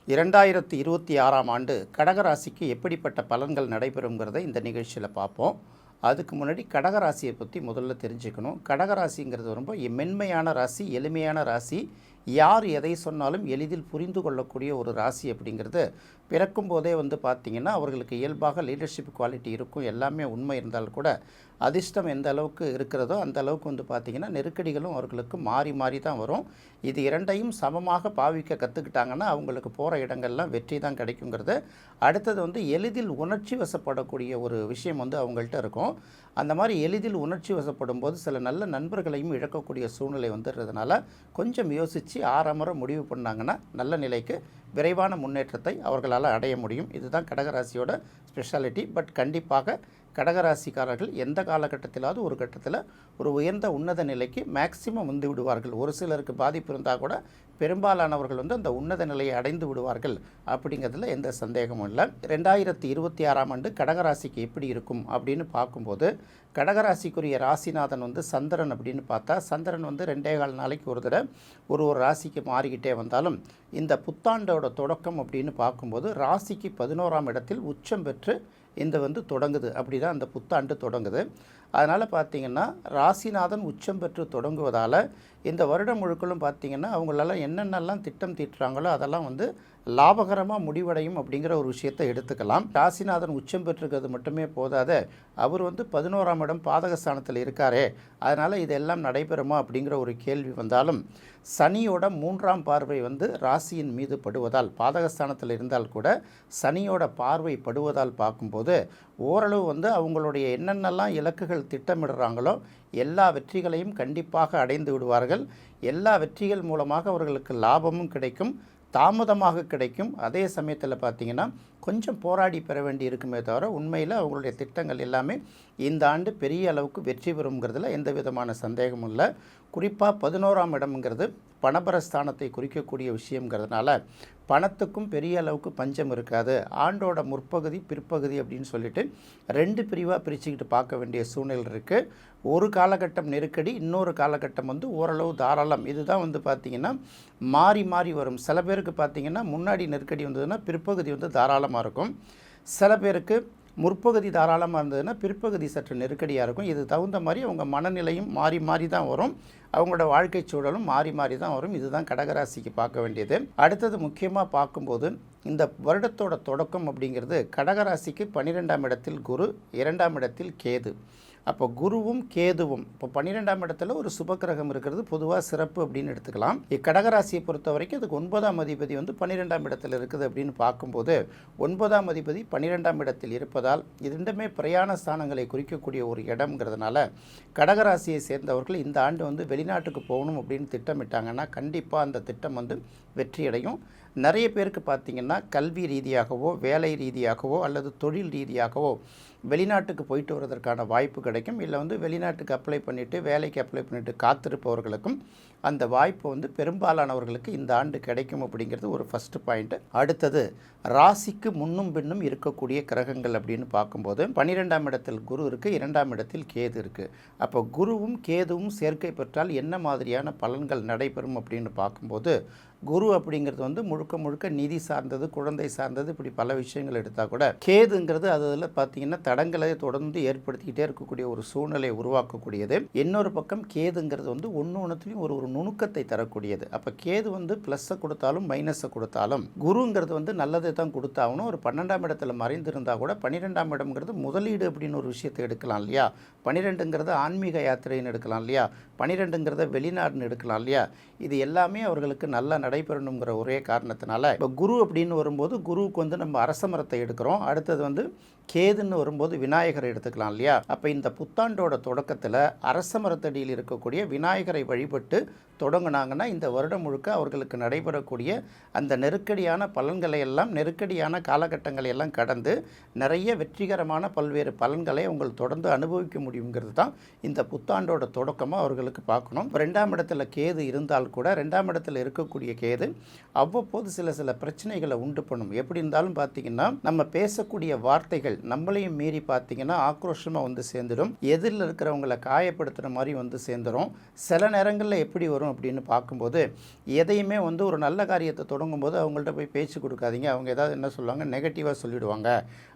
2026ஆம் ஆண்டு கடகராசிக்கு எப்படிப்பட்ட பலன்கள் நடைபெறுங்கிறத இந்த நிகழ்ச்சியில் பார்ப்போம். அதுக்கு முன்னாடி கடகராசியை பற்றி முதல்ல தெரிஞ்சுக்கணும். கடகராசிங்கிறது ரொம்ப மென்மையான ராசி, எளிமையான ராசி. யார் எதை சொன்னாலும் எளிதில் புரிந்து கொள்ளக்கூடிய ஒரு ராசி அப்படிங்கிறது பிறக்கும் போதே பார்த்திங்கன்னா அவர்களுக்கு இயல்பாக லீடர்ஷிப் குவாலிட்டி இருக்கும். எல்லாமே உண்மை இருந்தால் கூட அதிர்ஷ்டம் எந்த அளவுக்கு இருக்கிறதோ அந்த அளவுக்கு பார்த்திங்கன்னா நெருக்கடிகளும் அவர்களுக்கு மாறி மாறி தான் வரும். இது இரண்டையும் சமமாக பாவிக்க கற்றுக்கிட்டாங்கன்னா அவங்களுக்கு போகிற இடங்கள்லாம் வெற்றி தான் கிடைக்குங்கிறது. அடுத்தது எளிதில் உணர்ச்சி வசப்படக்கூடிய ஒரு விஷயம் அவங்கள்ட்ட இருக்கும். அந்த மாதிரி எளிதில் உணர்ச்சி வசப்படும் போது சில நல்ல நண்பர்களையும் இழக்கக்கூடிய சூழ்நிலை வந்துடுறதுனால கொஞ்சம் யோசித்து ஆறாமரை முடிவு பண்ணாங்கன்னா நல்ல நிலைக்கு விரைவான முன்னேற்றத்தை அவர்களால் அடைய முடியும். இதுதான் கடகராசியோட ஸ்பெஷாலிட்டி. பட் கண்டிப்பாக கடகராசிக்காரர்கள் எந்த காலகட்டத்திலாவது ஒரு கட்டத்தில் ஒரு உயர்ந்த உன்னத நிலைக்கு மேக்சிமம் வந்து விடுவார்கள். ஒரு சிலருக்கு பாதிப்பு இருந்தால் கூட பெரும்பாலானவர்கள் அந்த உன்னத நிலையை அடைந்து விடுவார்கள் அப்படிங்கிறதுல எந்த சந்தேகமும் இல்லை. 2026ஆம் ஆண்டு கடகராசிக்கு எப்படி இருக்கும் அப்படின்னு பார்க்கும்போது கடகராசிக்குரிய ராசிநாதன் சந்திரன் அப்படின்னு பார்த்தா சந்திரன் 2.25 நாளைக்கு ஒரு தடவை ஒரு ராசிக்கு மாறிக்கிட்டே வந்தாலும் இந்த புத்தாண்டோட தொடக்கம் அப்படின்னு பார்க்கும்போது ராசிக்கு 11ஆம் இடத்தில் உச்சம் பெற்று இந்த தொடங்குது. அப்படி தான் அந்த புத்தாண்டு தொடங்குது. அதனால் பார்த்திங்கன்னா ராசிநாதன் உச்சம் பெற்று தொடங்குவதால் இந்த வருடம் முழுக்களும் பார்த்திங்கன்னா அவங்களால என்னென்னலாம் திட்டம் தீட்டுறாங்களோ அதெல்லாம் லாபகரமாக முடிவடையும் அப்படிங்கிற ஒரு விஷயத்தை எடுத்துக்கலாம். ராசிநாதன் உச்சம் பெற்றிருக்கிறது மட்டுமே போதாத அவர் 11ஆம் இடம் பாதகஸ்தானத்தில் இருக்காரே, அதனால் இதெல்லாம் நடைபெறுமா அப்படிங்கிற ஒரு கேள்வி வந்தாலும் சனியோட 3ஆம் பார்வை ராசியின் மீது படுவதால் பாதகஸ்தானத்தில் இருந்தால் கூட சனியோட பார்வை படுவதால் பார்க்கும்போது ஓரளவு அவங்களுடைய என்னென்னலாம் இலக்குகள் திட்டமிடுறாங்களோ எல்லா வெற்றிகளையும் கண்டிப்பாக அடைந்து விடுவார்கள். எல்லா வெற்றிகள் மூலமாக அவர்களுக்கு லாபமும் கிடைக்கும், தாமதமாக கிடைக்கும். அதே சமயத்தில் பார்த்திங்கன்னா கொஞ்சம் போராடி பெற வேண்டி இருக்குமே தவிர உண்மையில் அவங்களுடைய திட்டங்கள் எல்லாமே இந்த ஆண்டு பெரிய அளவுக்கு வெற்றி பெறுங்கிறதுல எந்த விதமான சந்தேகமும் இல்லை. குறிப்பாக 11ஆம் இடம்ங்கிறது பணபரஸ்தானத்தை குறிக்கக்கூடிய விஷயங்கிறதுனால பணத்துக்கும் பெரிய அளவுக்கு பஞ்சம் இருக்காது. ஆண்டோட முற்பகுதி பிற்பகுதி அப்படின்னு சொல்லிட்டு 2 பிரிவாக பிரிச்சுக்கிட்டு பார்க்க வேண்டிய சூழ்நிலை இருக்குது. ஒரு காலகட்டம் நெருக்கடி, இன்னொரு காலகட்டம் ஓரளவு தாராளம். இதுதான் பார்த்திங்கன்னா மாறி மாறி வரும். சில பேருக்கு பார்த்திங்கன்னா முன்னாடி நெருக்கடி வந்ததுன்னா பிற்பகுதி தாராளமாக இருக்கும். சில பேருக்கு முற்பகுதி தாராளமாக இருந்ததுன்னா பிற்பகுதி சற்று நெருக்கடியாக இருக்கும். இது தகுந்த மாதிரி அவங்க மனநிலையும் மாறி மாறி தான் வரும், அவங்களோட வாழ்க்கை சூழலும் மாறி மாறி தான் வரும். இதுதான் கடகராசிக்கு பார்க்க வேண்டியது. அடுத்தது முக்கியமாக பார்க்கும்போது இந்த வருடத்தோட தொடக்கம் அப்படிங்கிறது கடகராசிக்கு 12ஆம் இடத்தில் குரு, 2ஆம் இடத்தில் கேது. அப்போ குருவும் கேதுவும் இப்போ 12ஆம் இடத்துல ஒரு சுபக்கிரகம் இருக்கிறது பொதுவாக சிறப்பு அப்படின்னு எடுத்துக்கலாம். கடகராசியை பொறுத்த வரைக்கும் அதுக்கு 9ஆம் அதிபதி 12ஆம் இடத்தில் இருக்குது அப்படின்னு பார்க்கும்போது 9ஆம் அதிபதி 12ஆம் இடத்தில் இருப்பதால் இரண்டுமே பிரயாண ஸ்தானங்களை குறிக்கக்கூடிய ஒரு இடம்ங்கிறதுனால கடகராசியை சேர்ந்தவர்கள் இந்த ஆண்டு வெளிநாட்டுக்கு போகணும் அப்படின்னு திட்டமிட்டாங்கன்னா கண்டிப்பாக அந்த திட்டம் வெற்றியடையும். நிறைய பேருக்கு பார்த்திங்கன்னா கல்வி ரீதியாகவோ வேலை ரீதியாகவோ அல்லது தொழில் ரீதியாகவோ வெளிநாட்டுக்கு போயிட்டு வருவதற்கான வாய்ப்பு கிடைக்கும். இல்லை வெளிநாட்டுக்கு அப்ளை பண்ணிவிட்டு வேலைக்கு அப்ளை பண்ணிவிட்டு காத்திருப்பவர்களுக்கும் அந்த வாய்ப்பு பெரும்பாலானவர்களுக்கு இந்த ஆண்டு கிடைக்கும் அப்படிங்கிறது ஒரு ஃபஸ்ட்டு பாயிண்ட்டு. அடுத்தது ராசிக்கு முன்னும் பின்னும் இருக்கக்கூடிய கிரகங்கள் அப்படின்னு பார்க்கும்போது 12ஆம் இடத்தில் குரு இருக்குது, 2ஆம் இடத்தில் கேது இருக்குது. அப்போ குருவும் கேதுவும் சேர்க்கை பெற்றால் என்ன மாதிரியான பலன்கள் நடைபெறும் அப்படின்னு பார்க்கும்போது குரு அப்படிங்கிறது முழுக்க முழுக்க நிதி சார்ந்தது, குழந்தை சார்ந்தது, இப்படி பல விஷயங்கள் எடுத்தால் கூட கேதுங்கிறது அதில் பார்த்திங்கன்னா தடங்களை தொடர்ந்து ஏற்படுத்திக்கிட்டே இருக்கக்கூடிய ஒரு சூழ்நிலையை உருவாக்கக்கூடியது. இன்னொரு பக்கம் கேதுங்கிறது ஒன்றுத்துலேயும் ஒரு நுணுக்கத்தை தரக்கூடியது. அப்போ கேது ப்ளஸ்ஸை கொடுத்தாலும் மைனஸை கொடுத்தாலும் குருங்கிறது நல்லதை தான் கொடுத்தாகணும். ஒரு 12ஆம் இடத்துல மறைந்திருந்தால் கூட 12ஆம் இடம்ங்கிறது முதலீடு அப்படின்னு ஒரு விஷயத்தை எடுக்கலாம் இல்லையா, 12ங்கிறது ஆன்மீக யாத்திரைன்னு எடுக்கலாம் இல்லையா, 12ங்கிறத வெளிநாடுன்னு எடுக்கலாம் இல்லையா. இது எல்லாமே அவர்களுக்கு நல்லா நடைபெறணுங்கிற ஒரே காரணத்தினால இப்போ குரு அப்படின்னு வரும்போது குருவுக்கு நம்ம அரச மரத்தை எடுக்கிறோம். அடுத்தது கேதுன்னு வரும்போது விநாயகரை எடுத்துக்கலாம் இல்லையா. அப்போ இந்த புத்தாண்டோட தொடக்கத்தில் அரச மரத்தடியில் இருக்கக்கூடிய விநாயகரை வழிபட்டு தொடங்கினாங்கன்னா இந்த வருடம் முழுக்க அவர்களுக்கு நடைபெறக்கூடிய அந்த நெருக்கடியான பலன்களை எல்லாம், நெருக்கடியான காலகட்டங்களை எல்லாம் கடந்து நிறைய வெற்றிகரமான பல்வேறு பலன்களை அவங்க தொடர்ந்து அனுபவிக்க முடியுங்கிறது தான் இந்த புத்தாண்டோட தொடக்கமாக அவர்களுக்கு பார்க்கணும். 2ஆம் இடத்துல கேது இருந்தால் கூட 2ஆம் இடத்துல இருக்கக்கூடிய கேது அவ்வப்போது சில பிரச்சனைகளை உண்டு பண்ணும். எப்படி இருந்தாலும் பார்த்திங்கன்னா நம்ம பேசக்கூடிய வார்த்தைகள் நம்மளையும் மீறி பார்த்திங்கன்னா ஆக்ரோஷமாக வந்து சேர்ந்துடும். எதிரில் இருக்கிறவங்களை காயப்படுத்துகிற மாதிரி வந்து சேர்ந்துடும். சில நேரங்களில் எப்படி வரும் அப்படின்னு பார்க்கும்போது எதையுமே வந்து ஒரு நல்ல காரியத்தை தொடங்கும்போது அவங்கள்ட்ட போய் பேச்சு கொடுக்காதீங்க. அவங்க ஏதாவது என்ன சொல்லுவாங்க, நெகட்டிவாக சொல்லிவிடுவாங்க.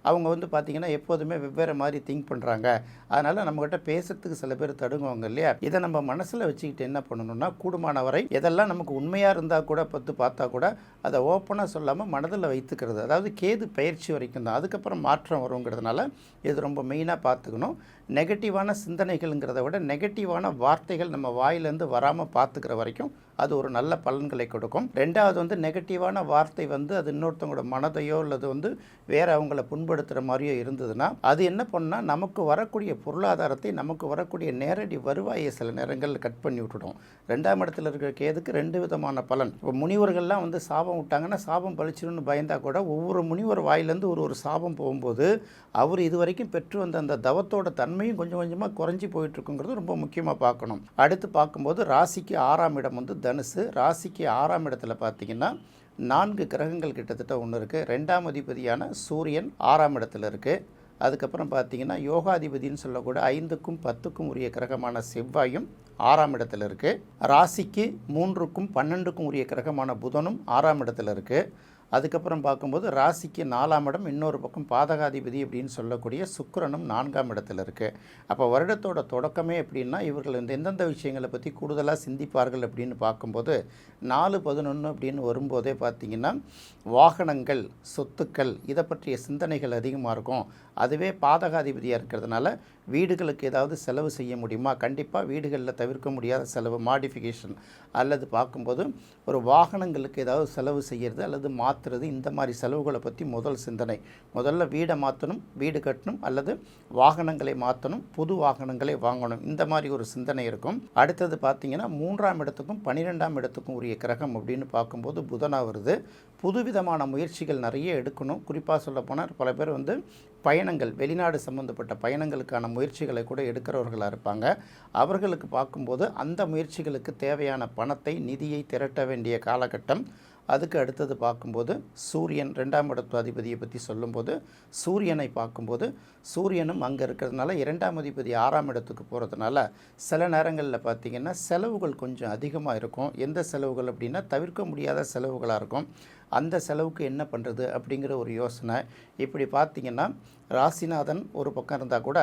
அவங்க வந்து பார்த்திங்கன்னா எப்போதுமே வெவ்வேறு மாதிரி திங்க் பண்ணுறாங்க. அதனால் நம்மக்கிட்ட பேசுறதுக்கு சில பேர் தடுங்குவாங்க இல்லையா. இதை நம்ம மனசில் வச்சுக்கிட்டு என்ன பண்ணணும்னா, கூடுமான வரை எதெல்லாம் நமக்கு உண்மையாக இருந்தால் கூட பார்த்தா கூட அதை ஓப்பனாக சொல்லாமல் மனதில் வைத்துக்கிறது. அதாவது கேது பயிற்சி வரைக்கும் தான், அதுக்கப்புறம் மாற்றம் வருங்கிறதுனால இது ரொம்ப மெயினாக பார்த்துக்கணும். நெகட்டிவான சிந்தனைகள்ங்கிறத விட நெகட்டிவான வார்த்தைகள் நம்ம வாயிலேருந்து வராமல் பார்த்துக்கிற வரைக்கும் அது ஒரு நல்ல பலன்களை கொடுக்கும். ரெண்டாவது வந்து நெகட்டிவான வார்த்தை வந்து அது இன்னொருத்தவங்களோட மனதையோ அல்லது வந்து வேறு அவங்கள புண்படுத்துகிற மாதிரியோ இருந்ததுன்னா அது என்ன பண்ணால் நமக்கு வரக்கூடிய பொருளாதாரத்தை, நமக்கு வரக்கூடிய நேரடி வருவாயை சில நேரங்களில் கட் பண்ணி விட்டுடும். 2ஆம் இடத்துல இருக்கிற கேதுக்கு 2 விதமான பலன். இப்போ முனிவர்கள்லாம் வந்து சாபம் விட்டாங்கன்னா சாபம் பழிச்சிடும்னு பயந்தா கூட ஒவ்வொரு முனிவர் வாயிலேருந்து ஒரு சாபம் போகும்போது அவர் இது வரைக்கும் பெற்று வந்த அந்த தவத்தோட தன்மையும் கொஞ்சம் கொஞ்சமாக குறைஞ்சி போயிட்டுருக்குங்கிறது ரொம்ப முக்கியமாக பார்க்கணும். அடுத்து பார்க்கும்போது ராசிக்கு 6ஆம் இடம் வந்து தனுசு. ராசிக்கு 6ஆம் இடத்துல பார்த்திங்கன்னா 4 கிரகங்கள் கிட்டத்தட்ட ஒன்று இருக்குது. 2ஆம் அதிபதியான சூரியன் 6ஆம் இடத்துல இருக்குது. அதுக்கப்புறம் பார்த்திங்கன்னா யோகாதிபதினு சொல்லக்கூட 5க்கும் 10க்கும் உரிய கிரகமான செவ்வாயும் 6ஆம் இடத்துல இருக்குது. ராசிக்கு 3க்கும் 12க்கும் உரிய கிரகமான புதனும் 6ஆம் இடத்துல இருக்குது. அதுக்கப்புறம் பார்க்கும்போது ராசிக்கு 4ஆம் இடம், இன்னொரு பக்கம் பாதகாதிபதி அப்படின்னு சொல்லக்கூடிய சுக்கிரனும் 4ஆம் இடத்துல இருக்குது. அப்போ வருடத்தோட தொடக்கமே எப்படின்னா இவர்கள் எந்தெந்த விஷயங்களை பற்றி கூடுதலாக சிந்திப்பார்கள் அப்படின்னு பார்க்கும்போது 4/11 அப்படின்னு வரும்போதே பார்த்திங்கன்னா வாகனங்கள், சொத்துக்கள் இதை பற்றிய சிந்தனைகள் அதிகமாக இருக்கும். அதுவே பாதகாதிபதியாக இருக்கிறதுனால வீடுகளுக்கு ஏதாவது செலவு செய்ய முடியுமா, கண்டிப்பாக வீடுகளில் தவிர்க்க முடியாத செலவு, மாடிஃபிகேஷன் அல்லது பார்க்கும்போது ஒரு வாகனங்களுக்கு ஏதாவது செலவு செய்கிறது அல்லது மாற்றுறது, இந்த மாதிரி செலவுகளை பற்றி முதல் சிந்தனை. முதல்ல வீடை மாற்றணும், வீடு கட்டணும் அல்லது வாகனங்களை மாற்றணும், புது வாகனங்களை வாங்கணும், இந்த மாதிரி ஒரு சிந்தனை இருக்கும். அடுத்தது பார்த்திங்கன்னா 3ஆம் இடத்துக்கும் 12ஆம் இடத்துக்கும் உரிய கிரகம் அப்படின்னு பார்க்கும்போது புதனாக வருது. புதுவிதமான முயற்சிகள் நிறைய எடுக்கணும். குறிப்பாக சொல்லப்போனால் பல பேர் வந்து பயணங்கள், வெளிநாடு சம்மந்தப்பட்ட பயணங்களுக்கான முயற்சிகளை கூட எடுக்கிறவர்களாக இருப்பாங்க. அவர்களுக்கு பார்க்கும்போது அந்த முயற்சிகளுக்கு தேவையான பணத்தை, நிதியை திரட்ட வேண்டிய காலகட்டம். அதுக்கு அடுத்தது பார்க்கும்போது சூரியன் 2ஆம் இடத்து அதிபதியை பற்றி சொல்லும்போது சூரியனை பார்க்கும்போது சூரியனும் அங்கே இருக்கிறதுனால 2ஆம் அதிபதி 6ஆம் இடத்துக்கு போகிறதுனால சில நேரங்களில் பார்த்திங்கன்னா செலவுகள் கொஞ்சம் அதிகமாக இருக்கும். எந்த செலவுகள் அப்படின்னா தவிர்க்க முடியாத செலவுகளாக இருக்கும். அந்த செலவுக்கு என்ன பண்ணுறது அப்படிங்கிற ஒரு யோசனை. இப்படி பார்த்திங்கன்னா ராசிநாதன் ஒரு பக்கம் இருந்தால் கூட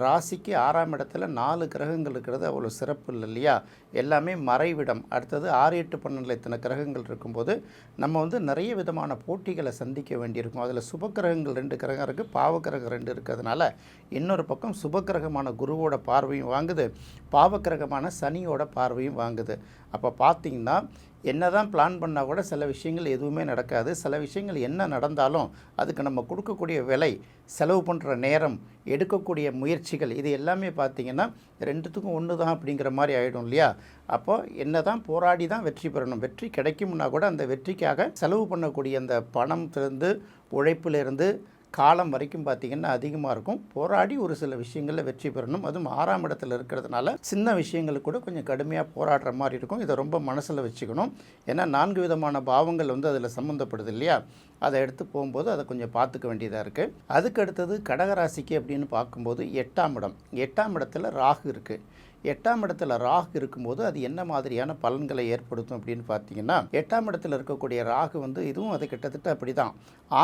ராசிக்கு 6ஆம் இடத்துல 4 கிரகங்கள் இருக்கிறது அவ்வளோ சிறப்பு இல்லை இல்லையா. எல்லாமே மறைவிடம். அடுத்தது 6, 8, 12 இத்தனை கிரகங்கள் இருக்கும்போது நம்ம வந்து நிறைய விதமான போட்டிகளை சந்திக்க வேண்டியிருக்கும். அதில் சுபக்கிரகங்கள் 2 கிரகம் இருக்குது, பாவக்கிரகம் 2 இருக்கிறதுனால இன்னொரு பக்கம் சுபக்கிரகமான குருவோட பார்வையும் வாங்குது, பாவக்கிரகமான சனியோட பார்வையும் வாங்குது. அப்போ பார்த்திங்கன்னா என்ன தான் பிளான் பண்ணால் கூட சில விஷயங்கள் எதுவுமே நடக்காது. சில விஷயங்கள் என்ன நடந்தாலும் அதுக்கு நம்ம கொடுக்கக்கூடிய விலை, செலவு பண்ணுற நேரம், எடுக்கக்கூடிய முயற்சிகள் இது எல்லாமே பார்த்திங்கன்னா 2த்துக்கும் ஒன்று தான் அப்படிங்கிற மாதிரி ஆகிடும் இல்லையா. அப்போது என்ன தான் போராடி தான் வெற்றி பெறணும். வெற்றி கிடைக்கும்னா கூட அந்த வெற்றிக்காக செலவு பண்ணக்கூடிய அந்த பணத்திலிருந்து, உழைப்பிலிருந்து காலம் வரைக்கும் பார்த்திங்கன்னா அதிகமாக இருக்கும். போராடி ஒரு சில விஷயங்களில் வெற்றி பெறணும். அதுவும் 6ஆம் இடத்துல இருக்கிறதுனால சின்ன விஷயங்களுக்கு கூட கொஞ்சம் கடுமையாக போராடுற மாதிரி இருக்கும். இதை ரொம்ப மனசில் வச்சுக்கணும். ஏன்னா 4 விதமான பாவங்கள் வந்து அதில் சம்மந்தப்படுது இல்லையா. அதை எடுத்து போகும்போது அதை கொஞ்சம் பார்த்துக்க வேண்டியதாக இருக்குது. அதுக்கு அடுத்தது கடகராசிக்கு அப்படின்னு பார்க்கும்போது 8ஆம் இடம். 8ஆம் இடத்துல ராகு இருக்குது. 8ஆம் இடத்துல ராகு இருக்கும்போது அது என்ன மாதிரியான பலன்களை ஏற்படுத்தும் அப்படின்னு பார்த்தீங்கன்னா, 8ஆம் இடத்துல இருக்கக்கூடிய ராகு வந்து இதுவும் அது கிட்டத்தட்ட அப்படி தான்.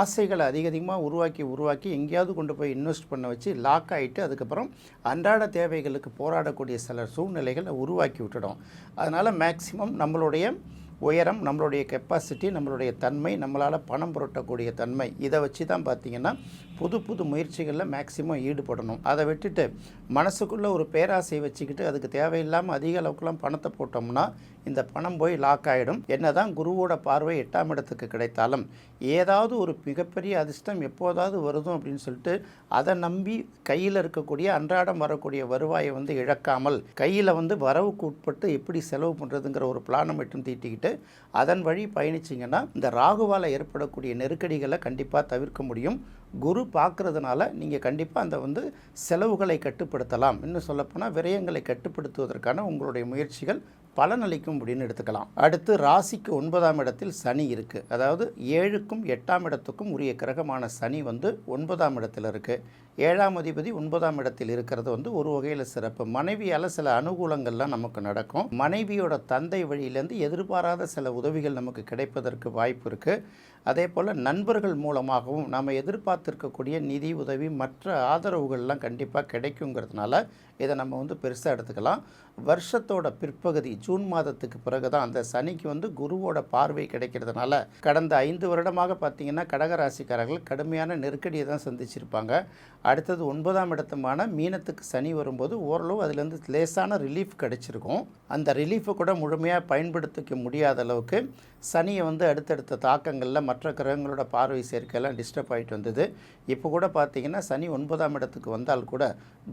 ஆசைகளை அதிகமாக உருவாக்கி எங்கேயாவது கொண்டு போய் இன்வெஸ்ட் பண்ண வச்சு லாக் ஆகிட்டு அதுக்கப்புறம் அன்றாட தேவைகளுக்கு போராடக்கூடிய சில சூழ்நிலைகளை உருவாக்கி விட்டுடும். அதனால் மேக்சிமம் நம்மளுடைய உயரம், நம்மளுடைய கெப்பாசிட்டி, நம்மளுடைய தன்மை, நம்மளால் பணம் புரட்டக்கூடிய தன்மை, இதை வச்சு தான் பார்த்திங்கன்னா புது முயற்சிகளில் மேக்சிமம் ஈடுபடணும். அதை விட்டுட்டு மனசுக்குள்ளே ஒரு பேராசை வச்சுக்கிட்டு அதுக்கு தேவையில்லாமல் அதிக அளவுக்குலாம் பணத்தை போட்டோம்னா இந்த பணம் போய் லாக் ஆகிடும். என்ன தான் குருவோட பார்வை 8ஆம் இடத்துக்கு கிடைத்தாலும் ஏதாவது ஒரு மிகப்பெரிய அதிர்ஷ்டம் எப்போதாவது வருதும் அப்படின்னு சொல்லிட்டு அதை நம்பி கையில் இருக்கக்கூடிய அன்றாடம் வரக்கூடிய வருவாயை வந்து இழக்காமல் கையில் வந்து வரவுக்கு உட்பட்டு எப்படி செலவு பண்ணுறதுங்கிற ஒரு பிளானை மட்டும் தீட்டிக்கிட்டு அதன் வழி பயணிச்சிங்கன்னா இந்த ராகுவால் ஏற்படக்கூடிய நெருக்கடிகளை கண்டிப்பாக தவிர்க்க முடியும். குரு பார்க்குறதுனால நீங்கள் கண்டிப்பாக அந்த வந்து செலவுகளை கட்டுப்படுத்தலாம். இன்னும் சொல்லப்போனால் விரயங்களை கட்டுப்படுத்துவதற்கான உங்களுடைய முயற்சிகள் பலனளிக்கும் அப்படின்னு எடுத்துக்கலாம். அடுத்து ராசிக்கு 9ஆம் இடத்தில் சனி இருக்குது. அதாவது 7க்கும் 8ஆம் இடத்துக்கும் உரிய கிரகமான சனி வந்து 9ஆம் இடத்தில் இருக்குது. 7ஆம் அதிபதி 9ஆம் இடத்தில் இருக்கிறது வந்து ஒரு வகையில் சிறப்பு. மனைவியால் சில அனுகூலங்கள்லாம் நமக்கு நடக்கும். மனைவியோட தந்தை வழியிலேருந்து எதிர்பாராத சில உதவிகள் நமக்கு கிடைப்பதற்கு வாய்ப்பு இருக்குது. அதே போல் நண்பர்கள் மூலமாகவும் நாம் எதிர்பார்த்துருக்கக்கூடிய நிதி உதவி மற்ற ஆதரவுகள்லாம் கண்டிப்பாக கிடைக்குங்கிறதுனால இதை நம்ம வந்து பெருசாக எடுத்துக்கலாம். வருஷத்தோட பிற்பகுதி ஜூன் மாதத்துக்கு பிறகு தான் அந்த சனிக்கு வந்து குருவோட பார்வை கிடைக்கிறதுனால கடந்த 5 வருடமாக பார்த்திங்கன்னா கடகராசிக்காரர்கள் கடுமையான நெருக்கடியை தான் சந்திச்சிருப்பாங்க. அடுத்தது 9ஆம் இடத்துமான மீனத்துக்கு சனி வரும்போது ஓரளவு அதுலேருந்து லேசான ரிலீஃப் கிடைச்சிருக்கும். அந்த ரிலீஃபை கூட முழுமையாக பயன்படுத்திக்க முடியாத அளவுக்கு சனியை வந்து அடுத்தடுத்த தாக்கங்களில் மற்ற கிரகங்களோட பார்வை சேர்க்கையெல்லாம் டிஸ்டர்ப் ஆகிட்டு வந்தது. இப்போ கூட பார்த்திங்கன்னா சனி 9ஆம் இடத்துக்கு வந்தால் கூட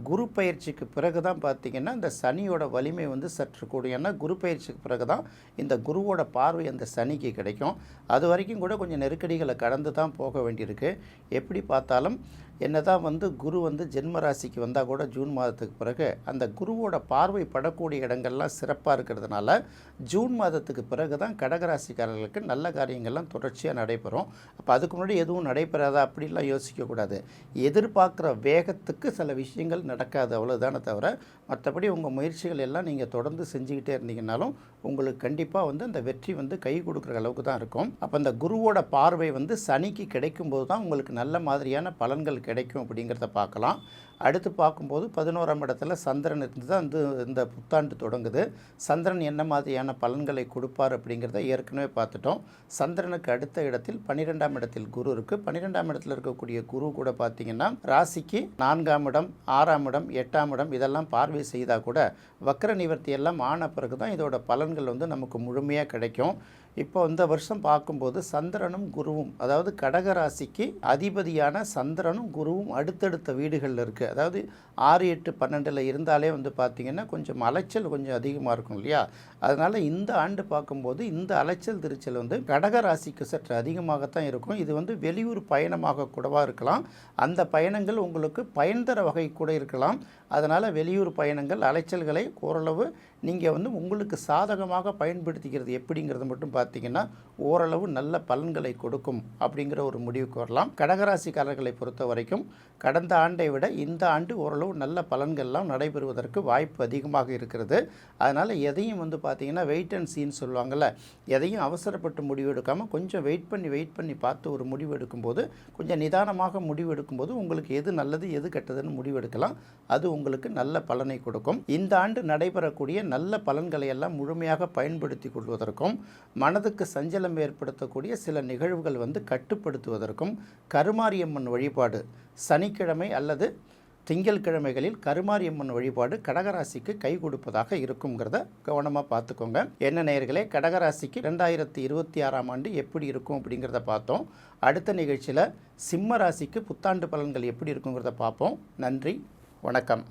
குரு பயிற்சிக்கு பிறகு தான் பார்த்திங்கன்னா இந்த சனியோட வலிமை வந்து சற்று கூடும். ஏன்னா குரு பயிற்சிக்கு பிறகு தான் இந்த குருவோட பார்வை அந்த சனிக்கு கிடைக்கும். அது வரைக்கும் கூட கொஞ்சம் நெருக்கடிகளை கடந்து தான் போக வேண்டியிருக்கு. எப்படி பார்த்தாலும் என்னதான் வந்து குரு வந்து ஜென்ம ராசிக்கு வந்தால் கூட ஜூன் மாதத்துக்கு பிறகு அந்த குருவோட பார்வை படக்கூடிய இடங்கள்லாம் சிறப்பாக இருக்கிறதுனால ஜூன் மாதத்துக்கு பிறகு தான் கடகராசிக்காரர்களுக்கு நல்ல காரியங்கள்லாம் தொடர்ச்சியாக நடைபெறும். அப்போ அதுக்கு முன்னாடி எதுவும் நடைபெறாதா அப்படிலாம் யோசிக்கக்கூடாது. எதிர்பார்க்குற வேகத்துக்கு சில விஷயங்கள் நடக்காது, அவ்வளோதானே தவிர மற்றபடி உங்கள் முயற்சிகள் எல்லாம் நீங்கள் தொடர்ந்து செஞ்சுக்கிட்டே இருந்தீங்கன்னாலும் உங்களுக்கு கண்டிப்பாக வந்து அந்த வெற்றி வந்து கை கொடுக்குற அளவுக்கு தான் இருக்கும். அப்போ அந்த குருவோட பார்வை வந்து சனிக்கு கிடைக்கும்போது தான் உங்களுக்கு நல்ல மாதிரியான பலன்கள் கிடைக்கும் அப்படிங்கிறத பார்க்கலாம். அடுத்து பார்க்கும்போது 11ஆம் இடத்துல சந்திரன் இருந்து தான் இந்த புத்தாண்டு தொடங்குது. சந்திரன் என்ன மாதிரியான பலன்களை கொடுப்பார் அப்படிங்கிறத ஏற்கனவே பார்த்துட்டோம். சந்திரனுக்கு அடுத்த இடத்தில் 12ஆம் இடத்தில் குரு இருக்குது. 12ஆம் இடத்தில் இருக்கக்கூடிய குரு கூட பார்த்திங்கன்னா ராசிக்கு 4ஆம் இடம், 6ஆம் இடம், 8ஆம் இடம் இதெல்லாம் பார்வை செய்தால் கூட வக்ர நிவர்த்தி எல்லாம் ஆன பிறகு தான் இதோட பலன்கள் வந்து நமக்கு முழுமையாக கிடைக்கும். இப்போ இந்த வருஷம் பார்க்கும்போது சந்திரனும் குருவும், அதாவது கடக ராசிக்கு அதிபதியான சந்திரனும் குருவும் அடுத்தடுத்த வீடுகளில் இருக்குது. அதாவது 6, 8, 12 இருந்தாலே வந்து பார்த்திங்கன்னா கொஞ்சம் அலைச்சல் கொஞ்சம் அதிகமாக இருக்கும் இல்லையா? அதனால் இந்த ஆண்டு பார்க்கும்போது இந்த அலைச்சல் திருச்சல் வந்து கடக ராசிக்கு சற்று அதிகமாகத்தான் இருக்கும். இது வந்து வெளியூர் பயணமாக கூடவா இருக்கலாம். அந்த பயணங்கள் உங்களுக்கு பயன் தர வகை கூட இருக்கலாம். அதனால் வெளியூர் பயணங்கள் அலைச்சல்களை ஓரளவு நீங்கள் வந்து உங்களுக்கு சாதகமாக பயன்படுத்திக்கிறது எப்படிங்கிறது மட்டும் பார்த்திங்கன்னா ஓரளவு நல்ல பலன்களை கொடுக்கும் அப்படிங்கிற ஒரு முடிவுக்கு வரலாம். கடகராசிக்காரர்களை பொறுத்த வரைக்கும் கடந்த ஆண்டை விட இந்த ஆண்டு ஓரளவு நல்ல பலன்கள்லாம் நடைபெறுவதற்கு வாய்ப்பு அதிகமாக இருக்கிறது. அதனால் எதையும் வந்து பார்த்திங்கன்னா வெயிட் அண்ட் சீன்னு சொல்லுவாங்கள்ல, எதையும் அவசரப்பட்டு முடிவு எடுக்காமல் கொஞ்சம் வெயிட் பண்ணி பார்த்து ஒரு முடிவு எடுக்கும்போது கொஞ்சம் நிதானமாக முடிவு எடுக்கும்போது உங்களுக்கு எது நல்லது எது கெட்டதுன்னு முடிவு எடுக்கலாம். அது உங்களுக்கு நல்ல பலனை கொடுக்கும். இந்த ஆண்டு நடைபெறக்கூடிய நல்ல பலன்களை எல்லாம் முழுமையாக பயன்படுத்தி கொள்வதற்கும் மனதுக்கு சஞ்சலம் ஏற்படுத்தக்கூடிய சில நிகழ்வுகள் வந்து கட்டுப்படுத்துவதற்கும் கருமாரியம்மன் வழிபாடு சனிக்கிழமை அல்லது திங்கட்கிழமைகளில் கருமாரியம்மன் வழிபாடு கடகராசிக்கு கை கொடுப்பதாக இருக்குங்கிறத கவனமாக பார்த்துக்கோங்க. என்ன நேயர்களே, கடகராசிக்கு 2026ஆம் ஆண்டு எப்படி இருக்கும் அப்படிங்கிறத பார்த்தோம். அடுத்த நிகழ்ச்சியில் சிம்ம ராசிக்கு புத்தாண்டு பலன்கள் எப்படி இருக்குங்கிறத பார்ப்போம். நன்றி, வணக்கம்.